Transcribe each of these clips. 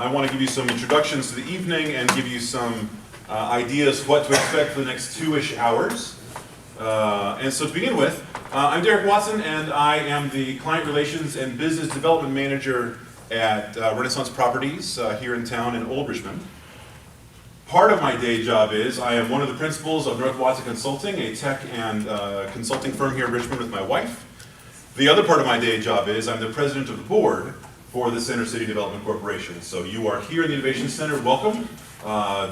I want to give you some introductions to the evening and give you some ideas what to expect for the next 2-ish hours. And so to begin with, I'm Derek Watson, and I am the Client Relations and Business Development Manager at Renaissance Properties here in town in Old Richmond. Part of my day job is I am one of the principals of North Watson Consulting, a tech and consulting firm here in Richmond with my wife. The other part of my day job is I'm the president of the board for the Center City Development Corporation. So you are here in the Innovation Center, welcome.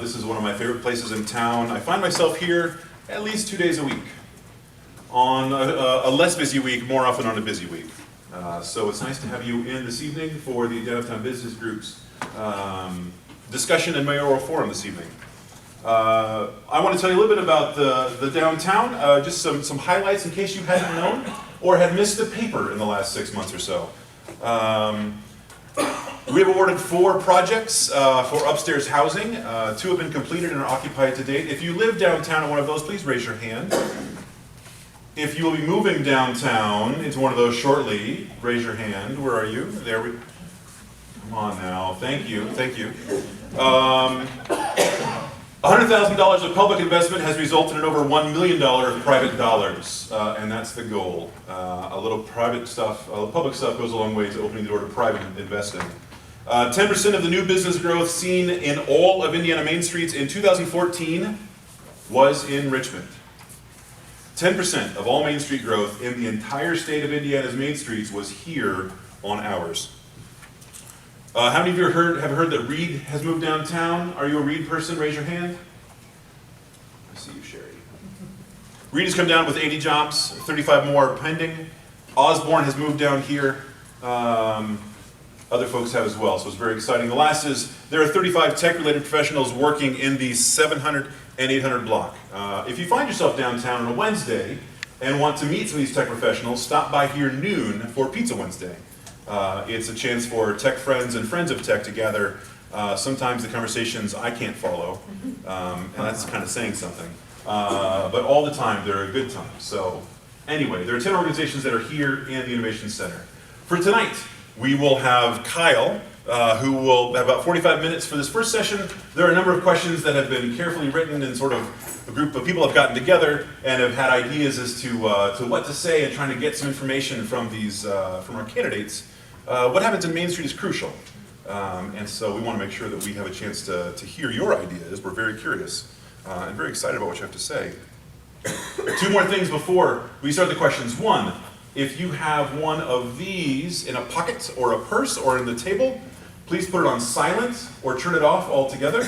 This is one of my favorite places in town. I find myself here at least 2 days a week. On a less busy week, more often on a busy week. So it's nice to have you in this evening for the Downtown Business Group's discussion and mayoral forum this evening. I want to tell you a little bit about the downtown, just some highlights in case you hadn't known or had missed the paper in the last 6 months or so. We have awarded 4 projects for upstairs housing. 2 have been completed and are occupied to date. If you live downtown in one of those, please raise your hand. If you will be moving downtown into one of those shortly, raise your hand. Where are you? There we. Come on now. Thank you. Thank you. $100,000 of public investment has resulted in over $1 million of private dollars, and that's the goal. A little private stuff, public stuff goes a long way to opening the door to private investing. 10% of the new business growth seen in all of Indiana Main Streets in 2014 was in Richmond. 10% of all Main Street growth in the entire state of Indiana's Main Streets was here on ours. How many of you have heard that Reed has moved downtown? Are you a Reed person? Raise your hand. I see you, Sherry. Reed has come down with 80 jobs, 35 more pending. Osborne has moved down here. Other folks have as well, so it's very exciting. The last is there are 35 tech-related professionals working in the 700 and 800 block. If you find yourself downtown on a Wednesday and want to meet some of these tech professionals, stop by here noon for Pizza Wednesday. It's a chance for tech friends and friends of tech to gather. Sometimes the conversations I can't follow, and that's kind of saying something. But all the time, they're a good time. So anyway, there are 10 organizations that are here in the Innovation Center. For tonight, we will have Kyle, who will have about 45 minutes for this first session. There are a number of questions that have been carefully written, and sort of a group of people have gotten together and have had ideas as to what to say and trying to get some information from these from our candidates. What happens in Main Street is crucial, and so we want to make sure that we have a chance to hear your ideas. We're very curious and very excited about what you have to say. 2 more things before we start the questions. 1, if you have one of these in a pocket or a purse or in the table, please put it on silent or turn it off altogether.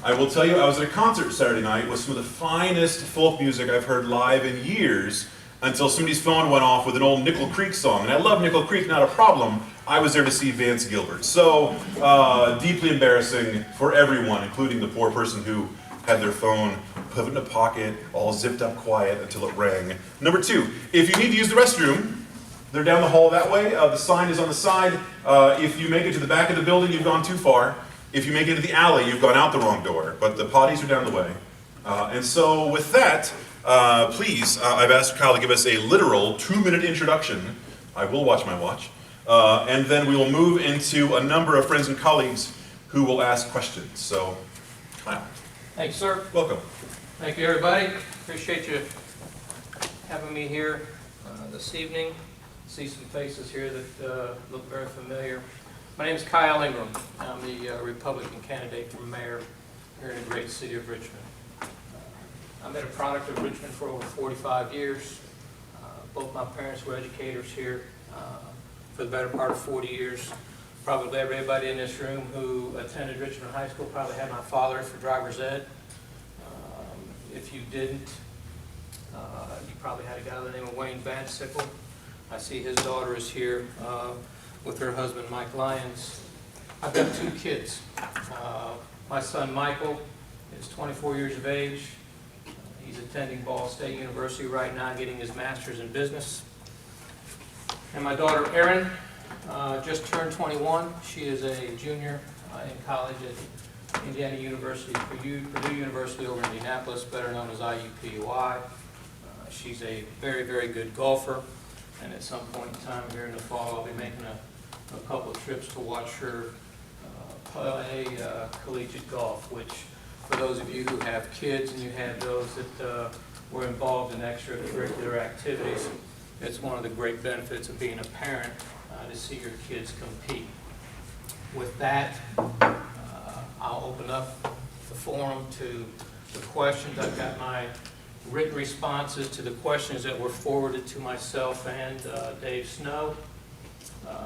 I will tell you, I was at a concert Saturday night with some of the finest folk music I've heard live in years until somebody's phone went off with an old Nickel Creek song. And I love Nickel Creek, not a problem. I was there to see Vance Gilbert. So deeply embarrassing for everyone, including the poor person who had their phone put in a pocket, all zipped up quiet until it rang. Number 2, if you need to use the restroom, they're down the hall that way. The sign is on the side. If you make it to the back of the building, you've gone too far. If you make it to the alley, you've gone out the wrong door. But the potties are down the way. And so with that, please, I've asked Kyle to give us a literal 2-minute introduction. I will watch my watch. And then we will move into a number of friends and colleagues who will ask questions. So, Kyle. Thank you, sir. Welcome. Thank you, everybody. Appreciate you having me here this evening. See some faces here that look very familiar. My name is Kyle Ingram. I'm the Republican candidate for mayor here in the great city of Richmond. I've been a product of Richmond for over 45 years. Both my parents were educators here for the better part of 40 years. Probably everybody in this room who attended Richmond High School probably had my father for driver's ed. If you didn't, you probably had a guy by the name of Wayne Van Sickle. I see his daughter is here with her husband, Mike Lyons. I've got 2 kids. My son, Michael, is 24 years of age. He's attending Ball State University right now, getting his master's in business. And my daughter, Erin, just turned 21. She is a junior in college at Indiana University, Purdue University over in Indianapolis, better known as IUPUI. She's a very, very good golfer. And at some point in time here in the fall, I'll be making a couple of trips to watch her play collegiate golf, which for those of you who have kids and you have those that were involved in extracurricular activities, it's one of the great benefits of being a parent to see your kids compete. With that, I'll open up the forum to the questions. I've got my written responses to the questions that were forwarded to myself and Dave Snow.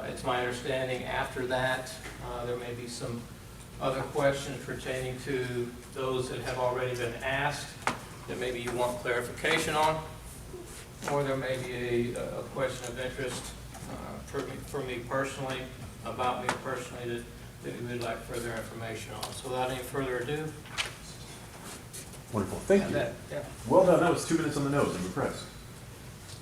It's my understanding after that there may be some other questions pertaining to those that have already been asked that maybe you want clarification on, or there may be a question of interest for me personally, about me personally, that we would like further information on. So without any further ado. Wonderful, thank you. Yeah. Well done, that was 2 minutes on the nose, I'm impressed.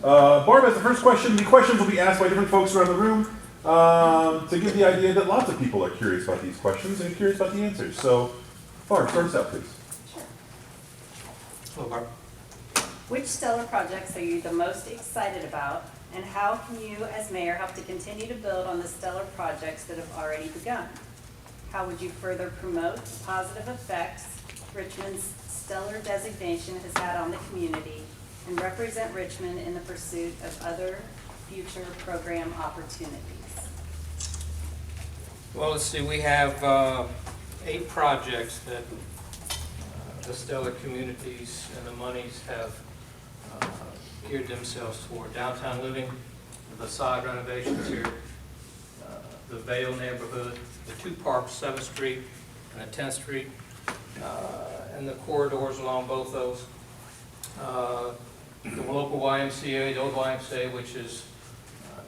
Barb has the first question. The questions will be asked by different folks around the room to give the idea that lots of people are curious about these questions and curious about the answers. So, Barb, start us out, please. Sure. Hello, Barb. Which stellar projects are you the most excited about, and how can you, as mayor, help to continue to build on the stellar projects that have already begun? How would you further promote the positive effects Richmond's stellar designation has had on the community and represent Richmond in the pursuit of other future program opportunities? Well, let's see, we have 8 projects that the stellar communities and the monies have geared themselves toward. Downtown living, the facade renovations here, the Vale neighborhood, the 2 parks, 7th Street and 10th Street, and the corridors along both those. The local YMCA, the old YMCA, which is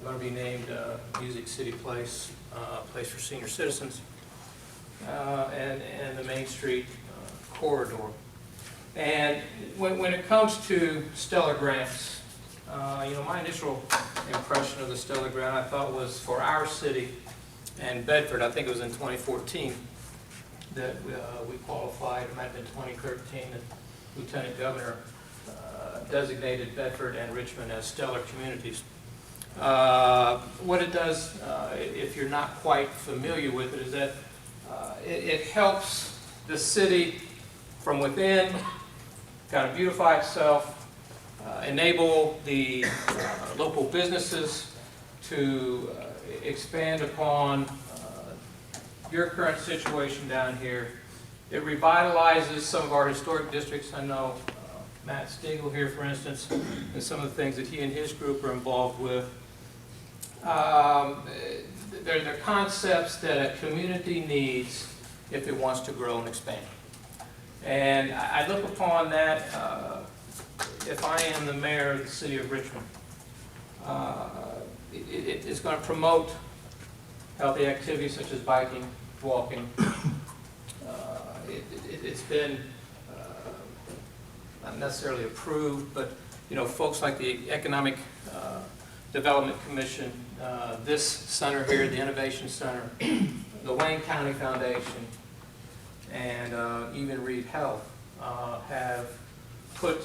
going to be named Music City Place, place for senior citizens, and the Main Street corridor. And when it comes to stellar grants, my initial impression of the stellar grant I thought was for our city and Bedford. I think it was in 2014 that we qualified. It might have been 2013 that Lieutenant Governor designated Bedford and Richmond as stellar communities. What it does, if you're not quite familiar with it, is that it helps the city from within kind of beautify itself, enable the local businesses to expand upon your current situation down here. It revitalizes some of our historic districts. I know Matt Stegall here, for instance, and some of the things that he and his group are involved with. They're concepts that a community needs if it wants to grow and expand. And I look upon that, if I am the mayor of the city of Richmond, it's going to promote healthy activities such as biking, walking. It's been not necessarily approved, but folks like the Economic Development Commission, this center here, the Innovation Center, the Wayne County Foundation, and even Reed Health have put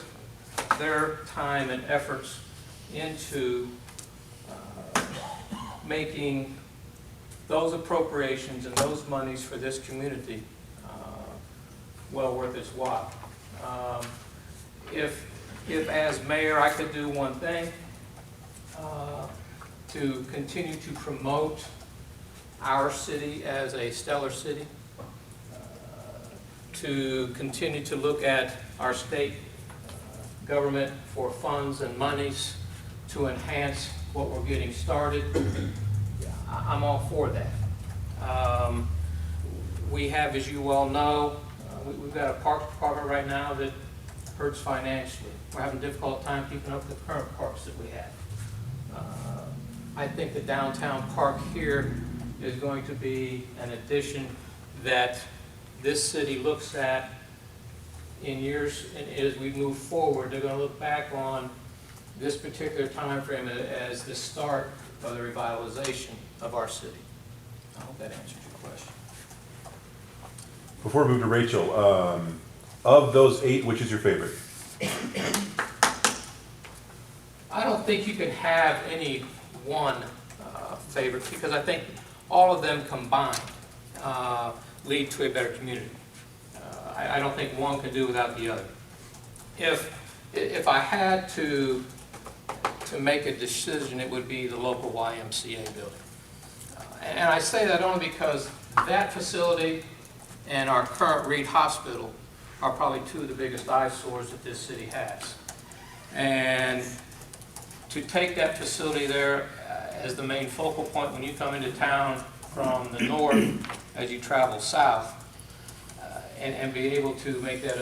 their time and efforts into making those appropriations and those monies for this community well worth its while. If as mayor I could do one thing to continue to promote our city as a stellar city, to continue to look at our state government for funds and monies to enhance what we're getting started, I'm all for that. We have, as you well know, we've got a parks department right now that hurts financially. We're having a difficult time keeping up with the current parks that we have. I think the downtown park here is going to be an addition that this city looks at in years, and as we move forward, they're going to look back on this particular time frame as the start of the revitalization of our city. I hope that answers your question. Before we move to Rachel, of those 8, which is your favorite? I don't think you can have any one favorite, because I think all of them combined lead to a better community. I don't think one can do without the other. If I had to make a decision, it would be the local YMCA building. And I say that only because that facility and our current Reed Hospital are probably two of the biggest eyesores that this city has. And to take that facility there as the main focal point when you come into town from the north as you travel south, and be able to make that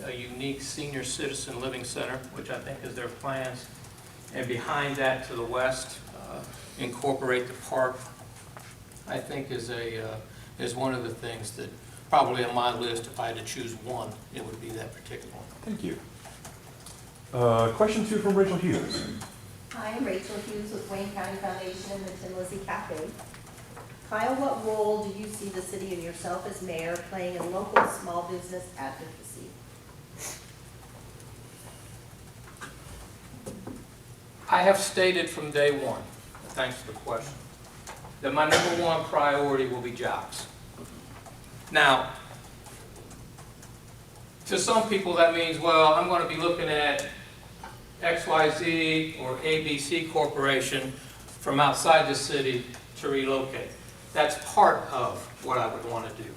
a unique senior citizen living center, which I think is their plans, and behind that to the west, incorporate the park, I think is one of the things that probably on my list, if I had to choose one, it would be that particular one. Thank you. Question 2 from Rachel Hughes. Hi, I'm Rachel Hughes with Wayne County Foundation and the Tim Lizzie Cafe. Kyle, what role do you see the city and yourself as mayor playing in local small business advocacy? I have stated from day one, thanks for the question, that my number one priority will be jobs. Now, to some people that means, well, I'm going to be looking at XYZ or ABC Corporation from outside the city to relocate. That's part of what I would want to do.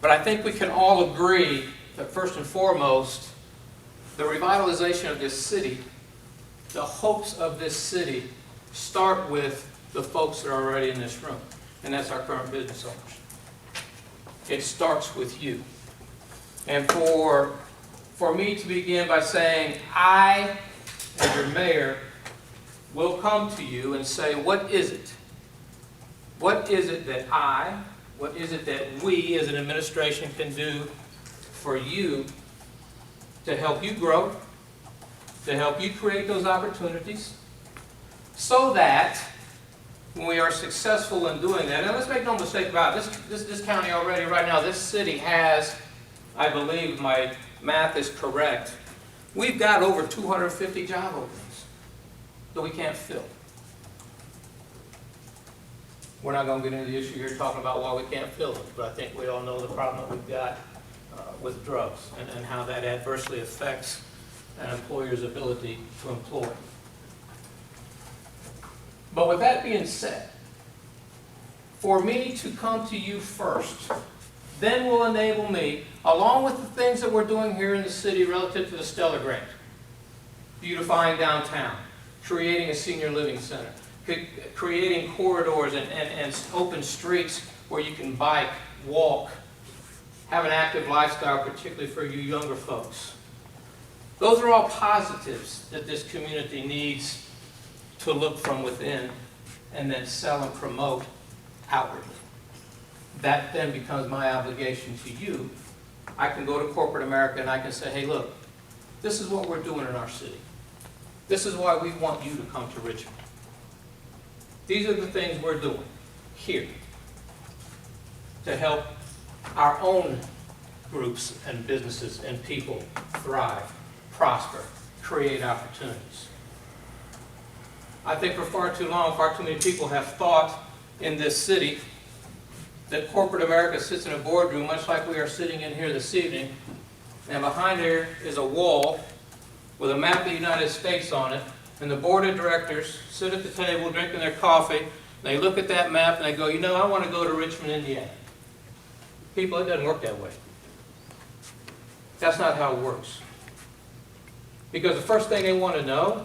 But I think we can all agree that first and foremost, the revitalization of this city, the hopes of this city start with the folks that are already in this room, and that's our current business owners. It starts with you. And for me to begin by saying, I, as your mayor, will come to you and say, what is it? What is it that what is it that we as an administration can do for you to help you grow, to help you create those opportunities, so that when we are successful in doing that, and let's make no mistake about it, this county already right now, this city has, I believe my math is correct, we've got over 250 job openings that we can't fill. We're not going to get into the issue here talking about why we can't fill them, but I think we all know the problem that we've got with drugs and how that adversely affects an employer's ability to employ. But with that being said, for me to come to you first, then will enable me, along with the things that we're doing here in the city relative to the Stellar Grant, beautifying downtown, creating a senior living center, creating corridors and open streets where you can bike, walk, have an active lifestyle, particularly for you younger folks. Those are all positives that this community needs to look from within and then sell and promote outwardly. That then becomes my obligation to you. I can go to corporate America and I can say, hey, look, this is what we're doing in our city. This is why we want you to come to Richmond. These are the things we're doing here to help our own groups and businesses and people thrive, prosper, create opportunities. I think for far too long, far too many people have thought in this city that corporate America sits in a boardroom, much like we are sitting in here this evening, and behind there is a wall with a map of the United States on it, and the board of directors sit at the table drinking their coffee, they look at that map and they go, you know, I want to go to Richmond, Indiana. People, it doesn't work that way. That's not how it works. Because the first thing they want to know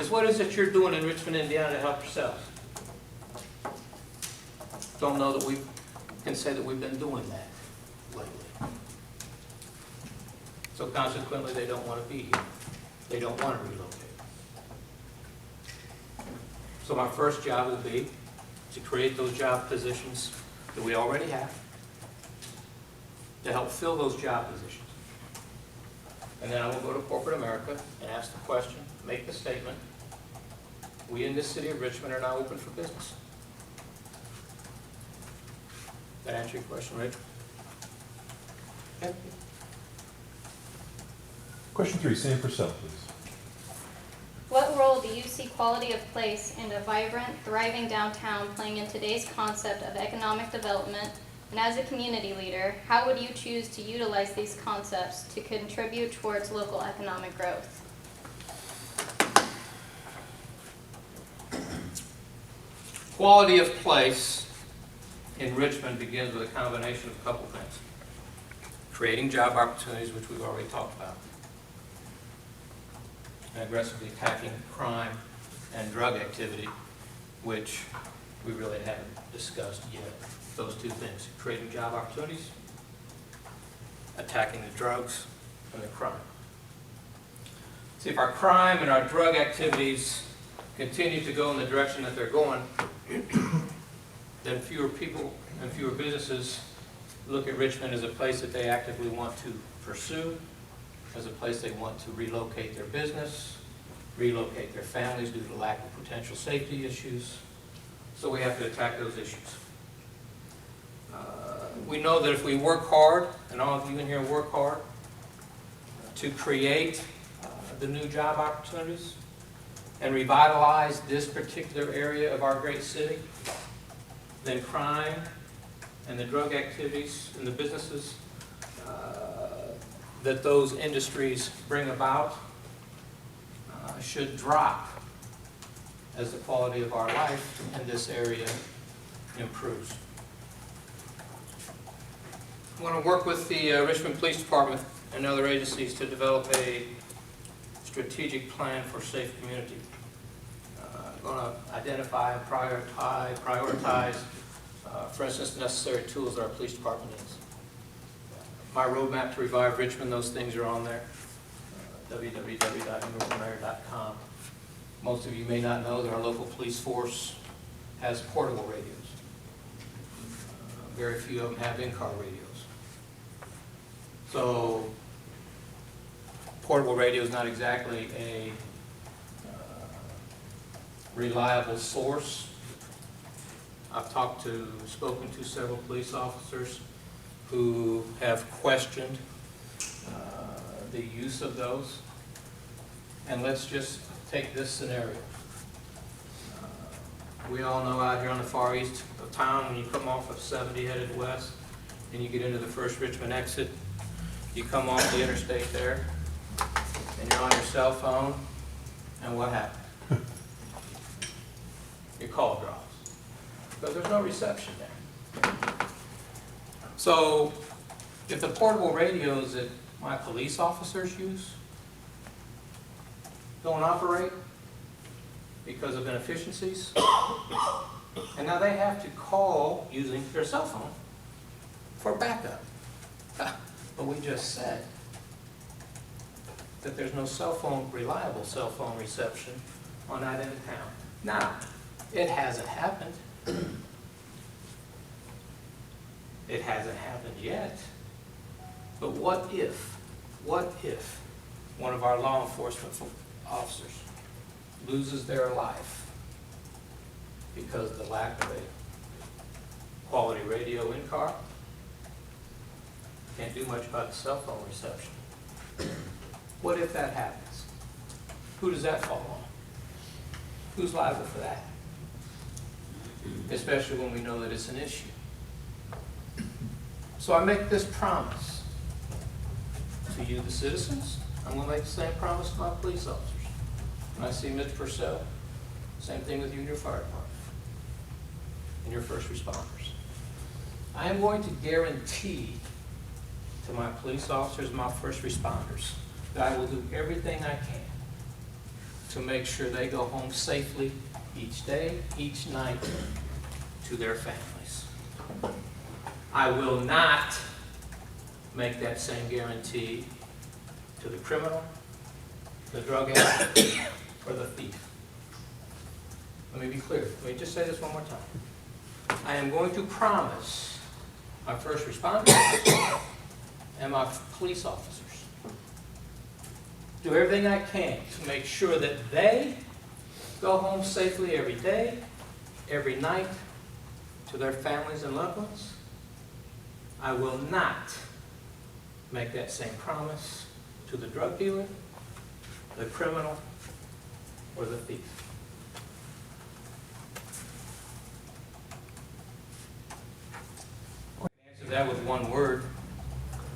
is what is it you're doing in Richmond, Indiana to help yourselves? Don't know that we can say that we've been doing that lately. So consequently, they don't want to be here. They don't want to relocate. So my first job will be to create those job positions that we already have, to help fill those job positions. And then I will go to corporate America and ask the question, make the statement, we in this city of Richmond are now open for business. That answer your question, Rachel? Okay. Question 3, Sam Purcell, please. What role do you see quality of place and a vibrant, thriving downtown playing in today's concept of economic development And as a community leader, how would you choose to utilize these concepts to contribute towards local economic growth? Quality of place in Richmond begins with a combination of a couple things. Creating job opportunities, which we've already talked about. And aggressively attacking crime and drug activity, which we really haven't discussed yet. Those two things, creating job opportunities, attacking the drugs and the crime. See, if our crime and our drug activities continue to go in the direction that they're going, then fewer people and fewer businesses look at Richmond as a place that they actively want to pursue, as a place they want to relocate their business, relocate their families due to lack of potential safety issues. So we have to attack those issues. We know that if we work hard, and all of you in here work hard, to create the new job opportunities and revitalize this particular area of our great city, then crime and the drug activities and the businesses that those industries bring about should drop as the quality of our life in this area improves. I want to work with the Richmond Police Department and other agencies to develop a strategic plan for safe community. I'm going to identify and prioritize, for instance, the necessary tools that our police department needs. My roadmap to revive Richmond, those things are on there, www.ingrammayor.com. Most of you may not know that our local police force has portable radios. Very few of them have in-car radios. So, portable radio is not exactly a reliable source. I've spoken to several police officers who have questioned the use of those. And let's just take this scenario. We all know out here on the far east of town, when you come off of 70 headed west, and you get into the first Richmond exit, you come off the interstate there, and you're on your cell phone, and what happens? Your call drops, because there's no reception there. So, if the portable radios that my police officers use don't operate because of inefficiencies, and now they have to call using their cell phone for backup. But we just said that there's no reliable cell phone reception on that end of town. Now, it hasn't happened. It hasn't happened yet. But what if one of our law enforcement officers loses their life because of the lack of a quality radio in car? Can't do much about the cell phone reception. What if that happens? Who does that fall on? Who's liable for that? Especially when we know that it's an issue. So I make this promise to you, the citizens. I'm going to make the same promise to my police officers. When I see Mr. Purcell, same thing with you and your fire department and your first responders. I am going to guarantee to my police officers and my first responders that I will do everything I can to make sure they go home safely each day, each night, to their families. I will not make that same guarantee to the criminal, the drug addict, or the thief. Let me be clear. Let me just say this one more time. I am going to promise my first responders and my police officers do everything I can to make sure that they go home safely every day, every night, to their families and loved ones. I will not make that same promise to the drug dealer, the criminal, or the thief. that with one word,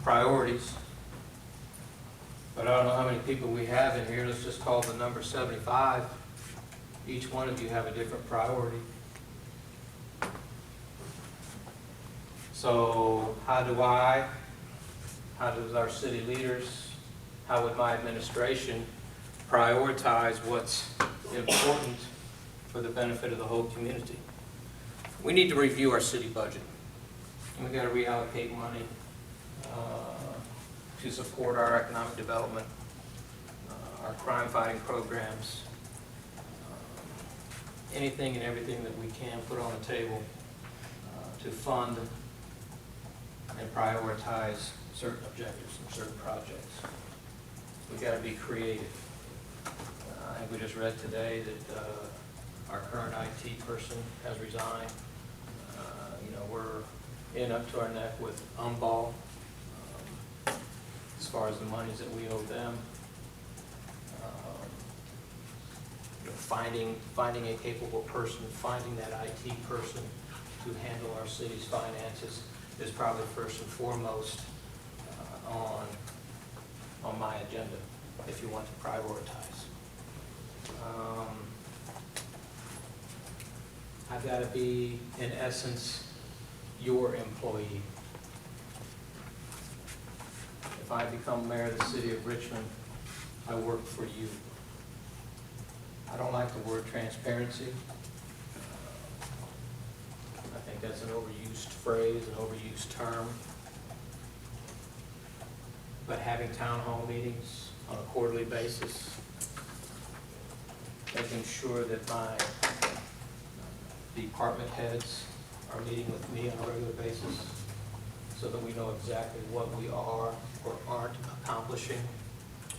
priorities. But I don't know how many people we have in here, let's just call the number 75. Each one of you have a different priority. So how does our city leaders, how would my administration prioritize what's important for the benefit of the whole community? We need to review our city budget. And we got to reallocate money to support our economic development, our crime fighting programs, anything and everything that we can put on the table to fund and prioritize certain objectives and certain projects. We've got to be creative. I think we just read today that our current IT person has resigned. We're in up to our neck with Umball as far as the monies that we owe them. Finding a capable person, finding that IT person to handle our city's finances is probably first and foremost on my agenda if you want to prioritize. I've got to be, in essence, your employee. If I become mayor of the city of Richmond, I work for you. I don't like the word transparency. I think that's an overused phrase, an overused term. But having town hall meetings on a quarterly basis, making sure that my department heads are meeting with me on a regular basis so that we know exactly what we are or aren't accomplishing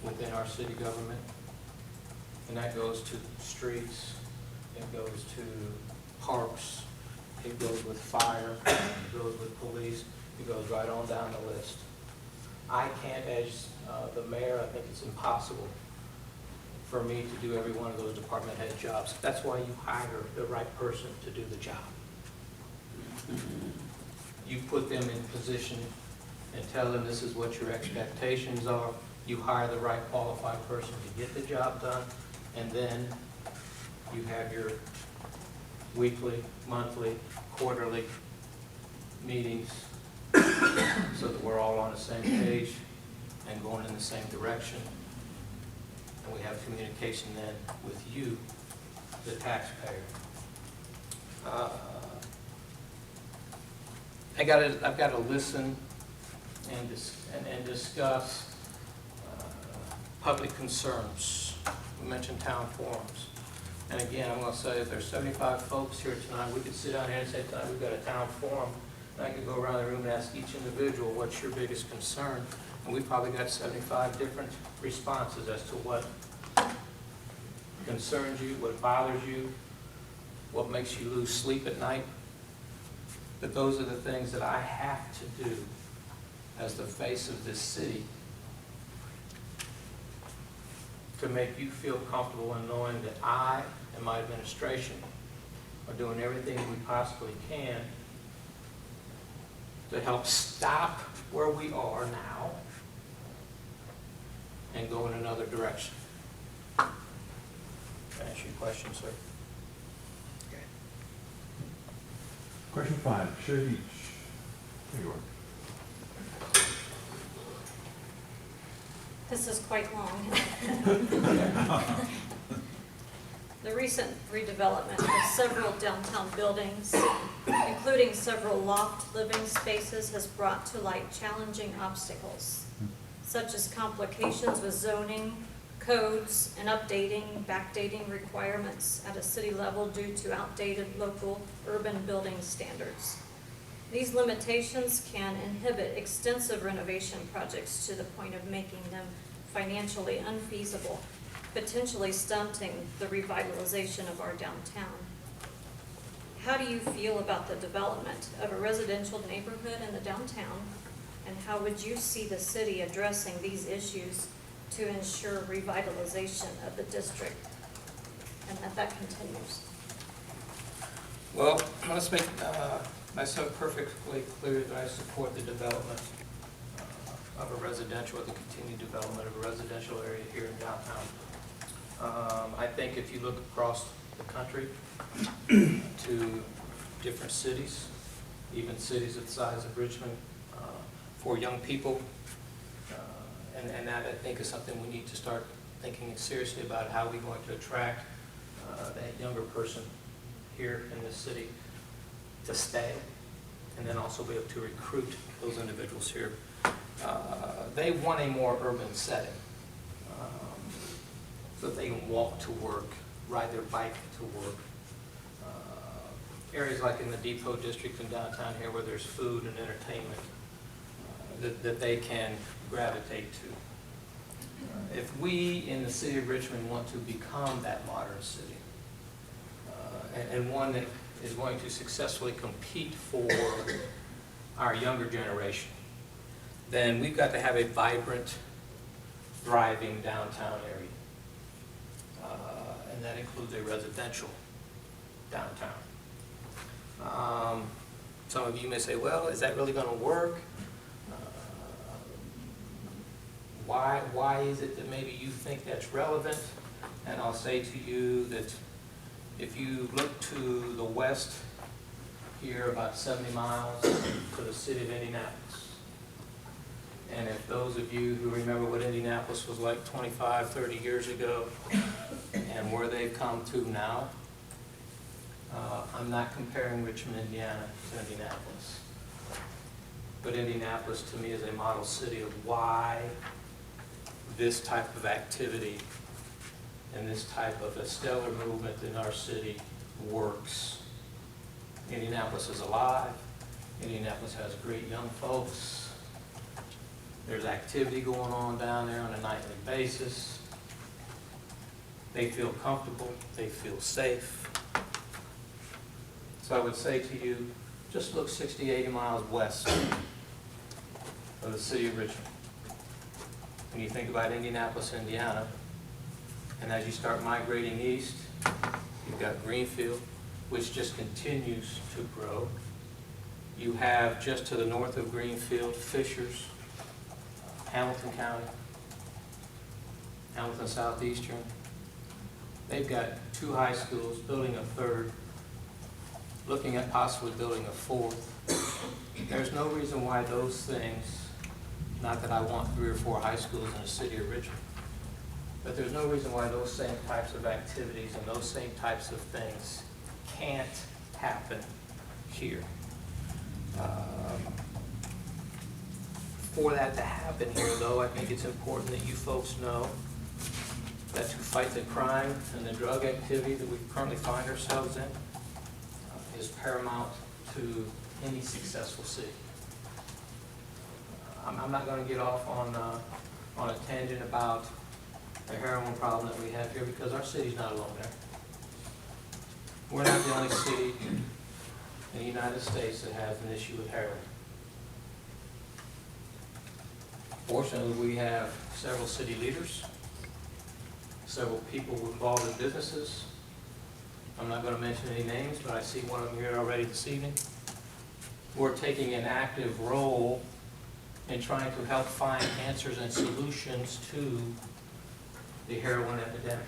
within our city government. And that goes to streets, it goes to parks, it goes with fire, it goes with police, it goes right on down the list. I can't, as the mayor, I think it's impossible for me to do every one of those department head jobs. That's why you hire the right person to do the job. You put them in position and tell them this is what your expectations are. You hire the right qualified person to get the job done, and then you have your weekly, monthly, quarterly meetings so that we're all on the same page and going in the same direction. And we have communication then with you, the taxpayer. I've got to listen and discuss public concerns. We mentioned town forums. And again, I'm going to say if there's 75 folks here tonight, we could sit down here and say tonight we've got a town forum. And I could go around the room and ask each individual, what's your biggest concern? And we've probably got 75 different responses as to what concerns you, what bothers you, what makes you lose sleep at night. But those are the things that I have to do as the face of this city to make you feel comfortable in knowing that I and my administration are doing everything we possibly can to help stop where we are now and go in another direction. Can I answer your question, sir? Okay. Question 5, Sherry Beach. There you are. This is quite long. The recent redevelopment of several downtown buildings, including several loft living spaces, has brought to light challenging obstacles, such as complications with zoning, codes, and backdating requirements at a city level due to outdated local urban building standards. These limitations can inhibit extensive renovation projects to the point of making them financially unfeasible, potentially stunting the revitalization of our downtown. How do you feel about the development of a residential neighborhood in the downtown, and how would you see the city addressing these issues to ensure revitalization of the district and that continues? Well, let's make I said perfectly clear that I support the development of a residential, or the continued development of a residential area here in downtown. I think if you look across the country to different cities, even cities of the size of Richmond, for young people, and that I think is something we need to start thinking seriously about, how we're going to attract that younger person here in this city to stay, and then also be able to recruit those individuals here. They want a more urban setting, so that they can walk to work, ride their bike to work. Areas like in the Depot District in downtown here where there's food and entertainment that they can gravitate to. If we in the city of Richmond want to become that modern city, and one that is going to successfully compete for our younger generation, then we've got to have a vibrant, thriving downtown area. And that includes a residential downtown. Some of you may say, well, is that really going to work? Why is it that maybe you think that's relevant? And I'll say to you that if you look to the west here, about 70 miles to the city of Indianapolis, and if those of you who remember what Indianapolis was like 25, 30 years ago, and where they've come to now, I'm not comparing Richmond, Indiana to Indianapolis. But Indianapolis to me is a model city of why this type of activity and this type of a stellar movement in our city works. Indianapolis is alive. Indianapolis has great young folks. There's activity going on down there on a nightly basis. They feel comfortable. They feel safe. So I would say to you, just look 60, 80 miles west of the city of Richmond. When you think about Indianapolis, Indiana, and as you start migrating east, you've got Greenfield, which just continues to grow. You have just to the north of Greenfield, Fishers, Hamilton County, Hamilton Southeastern. They've got 2 high schools, building a 3rd, looking at possibly building a 4th. There's no reason why those things, not that I want 3 or 4 high schools in the city of Richmond, but there's no reason why those same types of activities and those same types of things can't happen here. For that to happen here, though, I think it's important that you folks know that to fight the crime and the drug activity that we currently find ourselves in is paramount to any successful city. I'm not going to get off on a tangent about the heroin problem that we have here, because our city's not alone there. We're not the only city in the United States that has an issue with heroin. Fortunately, we have several city leaders, several people involved in businesses. I'm not going to mention any names, but I see one of them here already this evening. We're taking an active role in trying to help find answers and solutions to the heroin epidemic.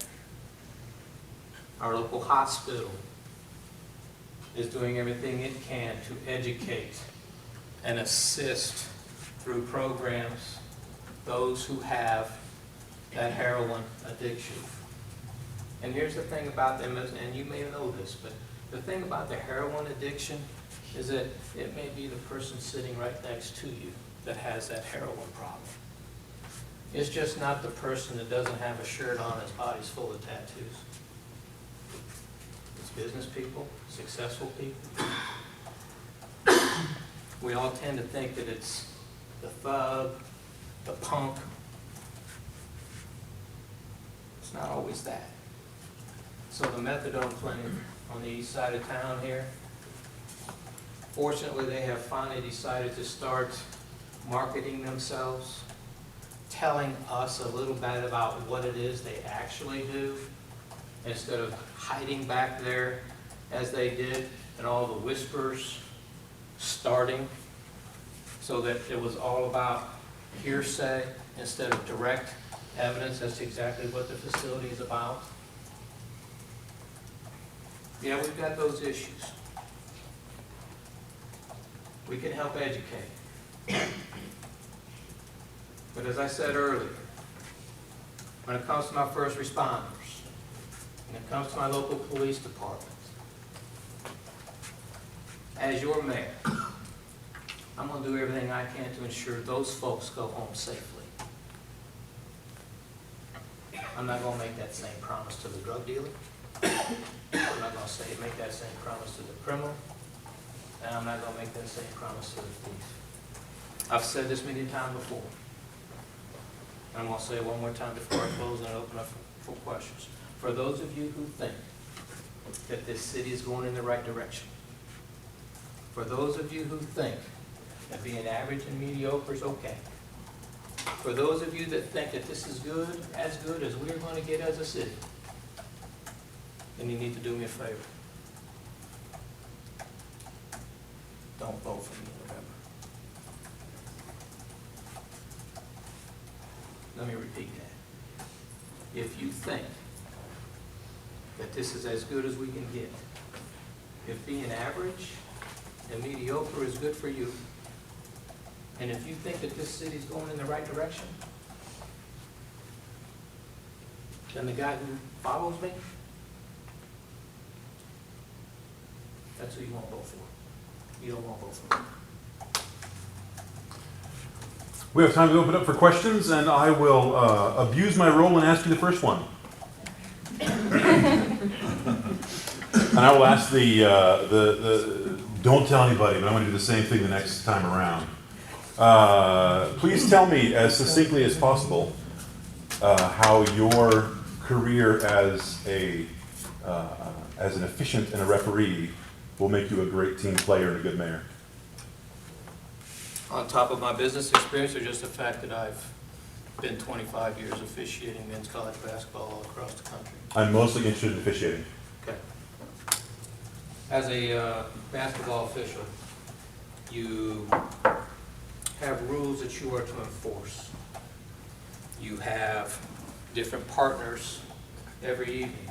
Our local hospital is doing everything it can to educate and assist through programs those who have that heroin addiction. And here's the thing about them, and you may know this, but the thing about the heroin addiction is that it may be the person sitting right next to you that has that heroin problem. It's just not the person that doesn't have a shirt on, his body's full of tattoos. It's business people, successful people. We all tend to think that it's the thug, the punk. It's not always that. So the methadone clinic on the east side of town here, fortunately they have finally decided to start marketing themselves, telling us a little bit about what it is they actually do, instead of hiding back there as they did, and all the whispers starting so that it was all about hearsay instead of direct evidence as to exactly what the facility is about. Yeah, we've got those issues. We can help educate. But as I said earlier, when it comes to my first responders, when it comes to my local police department, as your mayor, I'm going to do everything I can to ensure those folks go home safely. I'm not going to make that same promise to the drug dealer. I'm not going to make that same promise to the criminal. And I'm not going to make that same promise to the thief. I've said this many times before. And I'm going to say it one more time before I close and open up for questions. For those of you who think that this city is going in the right direction, for those of you who think that being average and mediocre is okay, for those of you that think that this is good as we're going to get as a city, then you need to do me a favor. Don't vote for me in November. Let me repeat that. If you think that this is as good as we can get, if being average and mediocre is good for you, and if you think that this city's going in the right direction, then the guy who follows me, that's who you won't vote for. You don't want to vote for me. We have time to open up for questions, and I will abuse my role and ask you the first one. And I will ask the don't tell anybody, but I'm going to do the same thing the next time around. Please tell me as succinctly as possible how your career as an officiant and a referee will make you a great team player and a good mayor. On top of my business experience, or just the fact that I've been 25 years officiating men's college basketball all across the country? I'm mostly interested in officiating. Okay. As a basketball official, you have rules that you are to enforce. You have different partners every evening.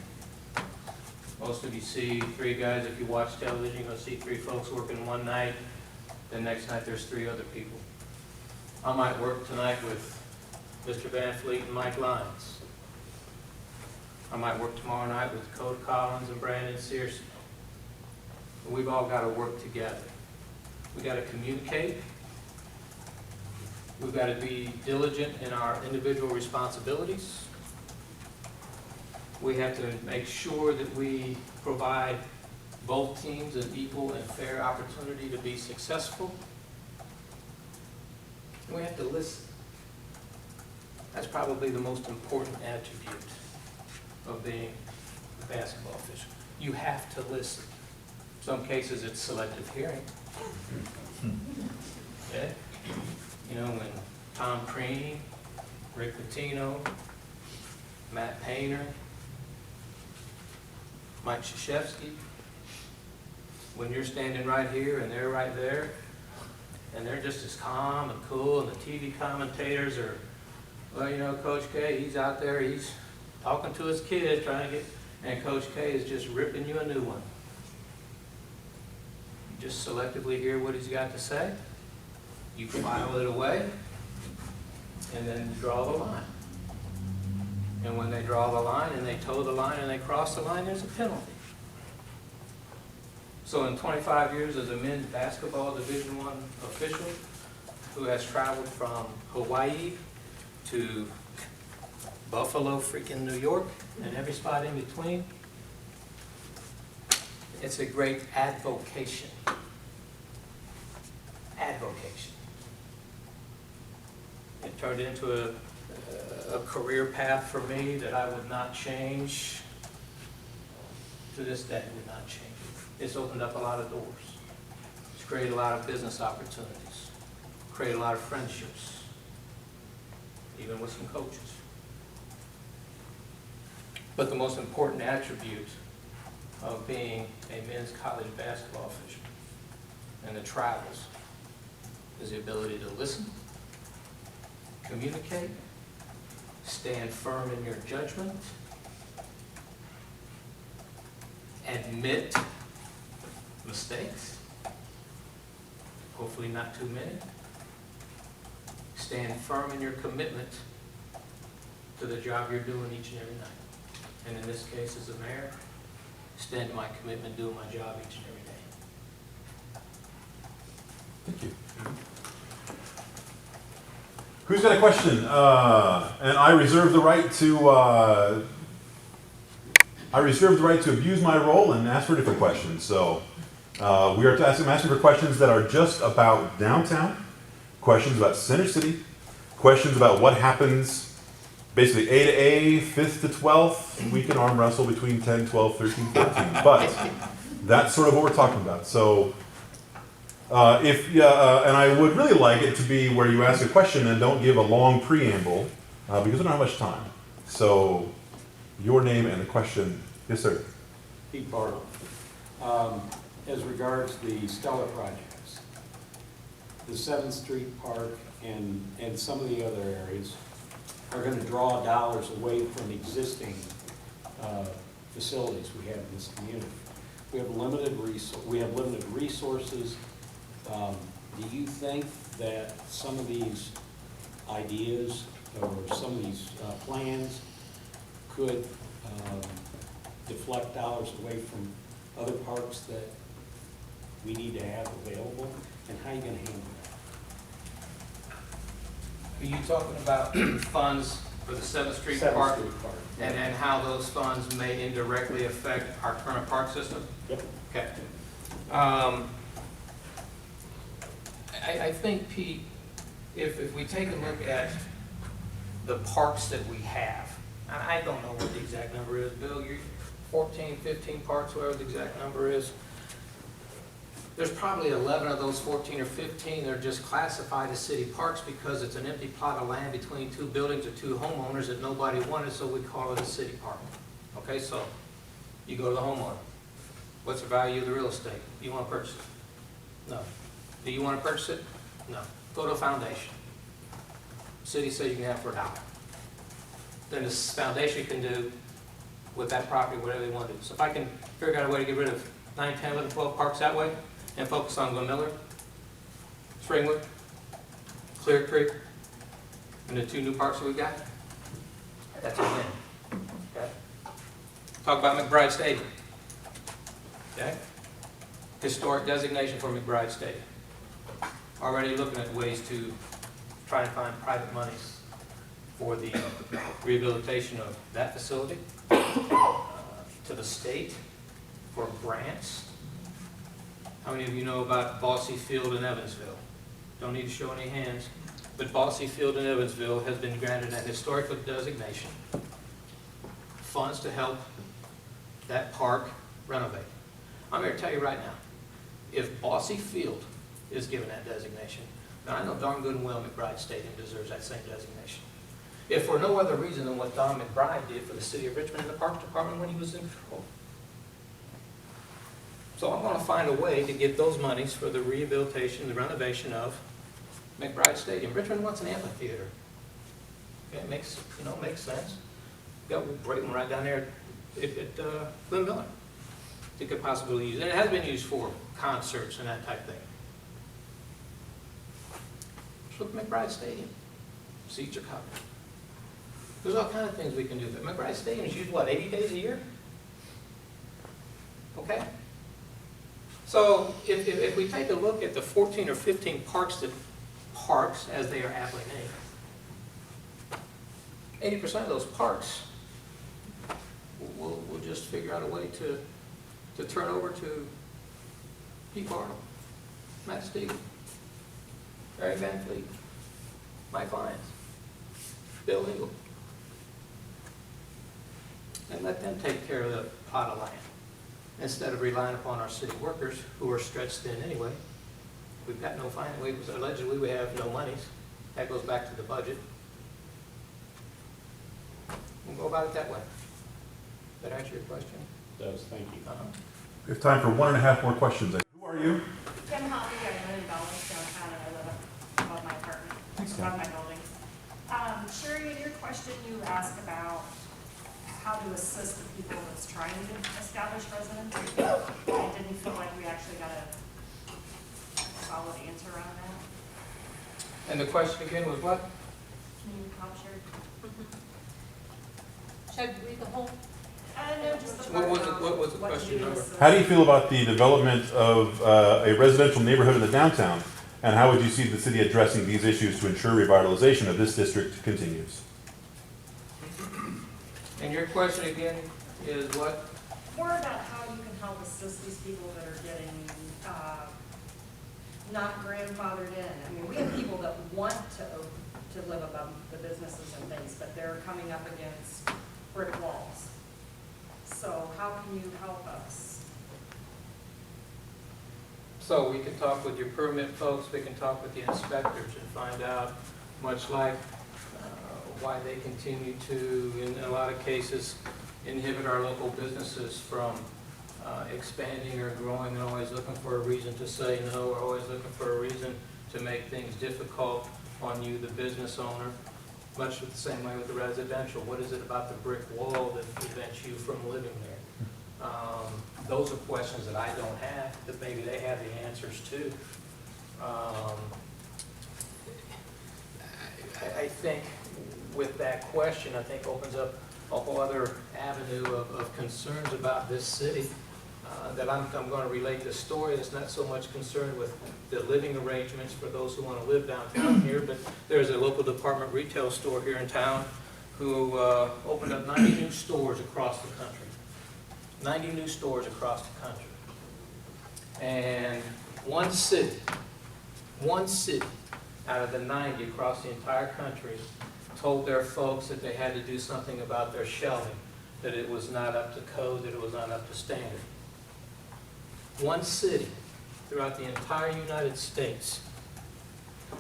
Most of you see three guys. If you watch television, you're going to see three folks working one night. The next night there's three other people. I might work tonight with Mr. Van Fleet and Mike Lyons. I might work tomorrow night with Dakota Collins and Brandon Searcy. But we've all got to work together. We've got to communicate. We've got to be diligent in our individual responsibilities. We have to make sure that we provide both teams an equal and fair opportunity to be successful. We have to listen. That's probably the most important attribute of being a basketball official. You have to listen. In some cases it's selective hearing. Okay? You know, when Tom Crean, Rick Pitino, Matt Painter, Mike Krzyzewski, when you're standing right here and they're right there, and they're just as calm and cool, and the TV commentators are, well, you know, Coach K, he's out there, he's talking to his kids, trying to get, and Coach K is just ripping you a new one. You just selectively hear what he's got to say, you file it away, and then draw the line. And when they draw the line and they toe the line and they cross the line, there's a penalty. So in 25 years as a men's basketball Division I official who has traveled from Hawaii to Buffalo, freaking New York, and every spot in between, it's a great advocation. Advocation. It turned into a career path for me that I would not change. To this day, would not change. It's opened up a lot of doors. It's created a lot of business opportunities. Created a lot of friendships, even with some coaches. But the most important attribute of being a men's college basketball official, and the travels is the ability to listen, communicate, stand firm in your judgment, admit mistakes, hopefully not too many, stand firm in your commitment to the job you're doing each and every night. And in this case, as a mayor, stand to my commitment doing my job each and every day. Thank you. Who's got a question? And I reserve the right to abuse my role and ask for different questions. So I'm asking for questions that are just about downtown, questions about Center City, questions about what happens basically A to A, 5th to 12th. We can arm wrestle between 10, 12, 13, 14. But that's sort of what we're talking about. So and I would really like it to be where you ask a question and don't give a long preamble because we don't have much time. So your name and the question. Yes, sir. Pete Bartle. As regards the Stellar projects, the 7th Street Park and some of the other areas are going to draw dollars away from existing facilities we have in this community. We have limited resources. Do you think that some of these ideas or some of these plans could deflect dollars away from other parks that we need to have available? And how are you going to handle that? Are you talking about funds for the 7th Street Park? And how those funds may indirectly affect our current park system? Yep. Okay. I think, Pete, if we take a look at the parks that we have, and I don't know what the exact number is, Bill, you're 14, 15 parks, whatever the exact number is. There's probably 11 of those 14 or 15 that are just classified as city parks because it's an empty plot of land between two buildings or two homeowners that nobody wanted, so we call it a city park. Okay, so you go to the homeowner. What's the value of the real estate? Do you want to purchase it? No. Do you want to purchase it? No. Go to a foundation. City says you can have it for $1. Then this foundation can do with that property whatever they want to do. So if I can figure out a way to get rid of 9, 10, 11, 12 parks that way and focus on Glen Miller, Springwood, Clear Creek, and the 2 new parks that we've got, that's a win. Okay? Talk about McBride Stadium. Okay? Historic designation for McBride Stadium. Already looking at ways to try and find private monies for the rehabilitation of that facility, to the state for grants. How many of you know about Bossy Field in Evansville? Don't need to show any hands, but Bossy Field in Evansville has been granted an historic designation, funds to help that park renovate. I'm here to tell you right now, if Bossy Field is given that designation, then I know darn good and well McBride Stadium deserves that same designation. If for no other reason than what Don McBride did for the city of Richmond and the Parks Department when he was in control. So I'm going to find a way to get those monies for the rehabilitation, the renovation of McBride Stadium. Richmond wants an amphitheater. Okay, it makes sense. Got a great one right down there at Glen Miller. It could possibly use, and it has been used for concerts and that type of thing. Just look at McBride Stadium. Seats are covered. There's all kinds of things we can do. But McBride Stadium is used, what, 80 days a year? Okay? So if we take a look at the 14 or 15 parks, as they are aptly named, 80% of those parks, we'll just figure out a way to turn over to Pete Bartle, Matt Steele, Barry Van Fleet, Mike Lyons, Bill Eagle, and let them take care of the plot of land instead of relying upon our city workers who are stretched thin anyway. We've got no finance. Allegedly, we have no monies. That goes back to the budget. We'll go about it that way. Did that answer your question? Does, thank you. We have time for 1.5 more questions. Who are you? Kim Hobby, above my building. Sherry, in your question, you asked about how to assist the people that's trying to establish residency. I didn't feel like we actually got a solid answer on that. And the question again was what? Can you help, Sherry? Should I read the whole? No, just the What was part it- about what was the what to question do to number? assist. How do you feel about the development of a residential neighborhood in the downtown? And how would you see the city addressing these issues to ensure revitalization of this district continues? And your question again is what? More about how you can help assist these people that are getting, not grandfathered in. I mean, we have people that want to live above the businesses and things, but they're coming up against brick walls. So how can you help us? So we can talk with your permit folks, we can talk with the inspectors and find out, much like why they continue to, in a lot of cases, inhibit our local businesses from expanding or growing, and always looking for a reason to say no, or always looking for a reason to make things difficult on you, the business owner. Much the same way with the residential. What is it about the brick wall that prevents you from living there? Those are questions that I don't have, that maybe they have the answers to. I think with that question, I think opens up a whole other avenue of concerns about this city, that I'm going to relate this story that's not so much concerned with the living arrangements for those who want to live downtown here, but there's a local department retail store here in town who opened up 90 new stores across the country. 90 new stores across the country. And one city out of the 90 across the entire country told their folks that they had to do something about their shelving, that it was not up to code, that it was not up to standard. One city throughout the entire United States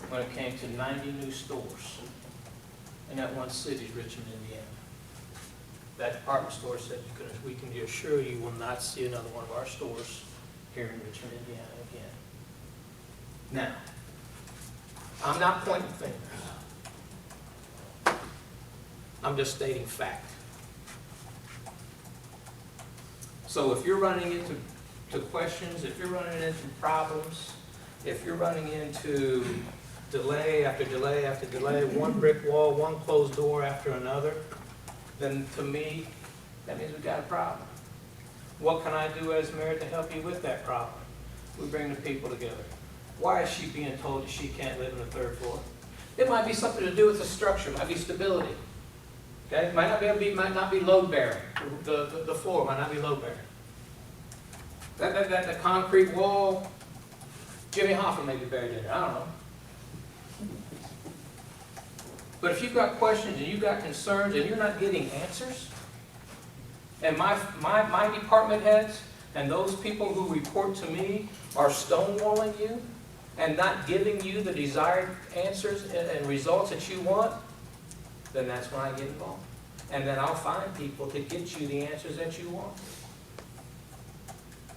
when it came to 90 new stores. And that one city is Richmond, Indiana. That department store said, we can assure you will not see another one of our stores here in Richmond, Indiana again. Now, I'm not pointing fingers. I'm just stating fact. So if you're running into questions, if you're running into problems, if you're running into delay after delay after delay, one brick wall, one closed door after another, then to me, that means we've got a problem. What can I do as mayor to help you with that problem? We bring the people together. Why is she being told that she can't live on the third floor? It might be something to do with the structure, it might be stability. Okay, might not be load bearing. The floor might not be load bearing. That concrete wall, Jimmy Hoffa may be buried in it, I don't know. But if you've got questions and you've got concerns and you're not getting answers, and my department heads and those people who report to me are stonewalling you and not giving you the desired answers and results that you want, then that's when I get involved. And then I'll find people to get you the answers that you want.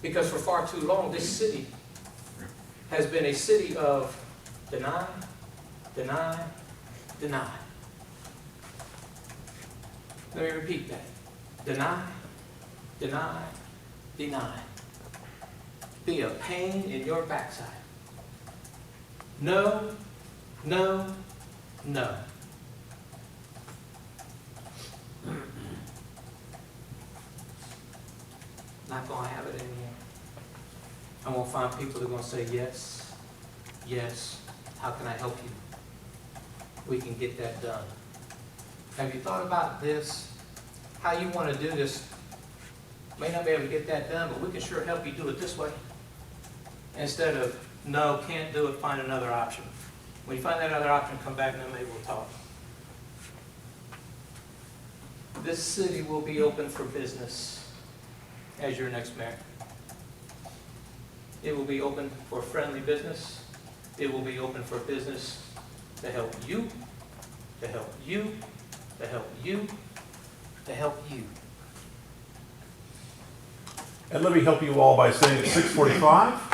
Because for far too long, this city has been a city of deny, deny, deny. Let me repeat that. Deny, deny, deny. Be a pain in your backside. No, no, no. Not going to have it anymore. I'm going to find people that are going to say, yes, yes, how can I help you? We can get that done. Have you thought about this? How you want to do this? May not be able to get that done, but we can sure help you do it this way. Instead of, no, can't do it, find another option. When you find that other option, come back and then maybe we'll talk. This city will be open for business as your next mayor. It will be open for friendly business. It will be open for business to help you, to help you, to help you, to help you. And let me help you all by saying at 6:45,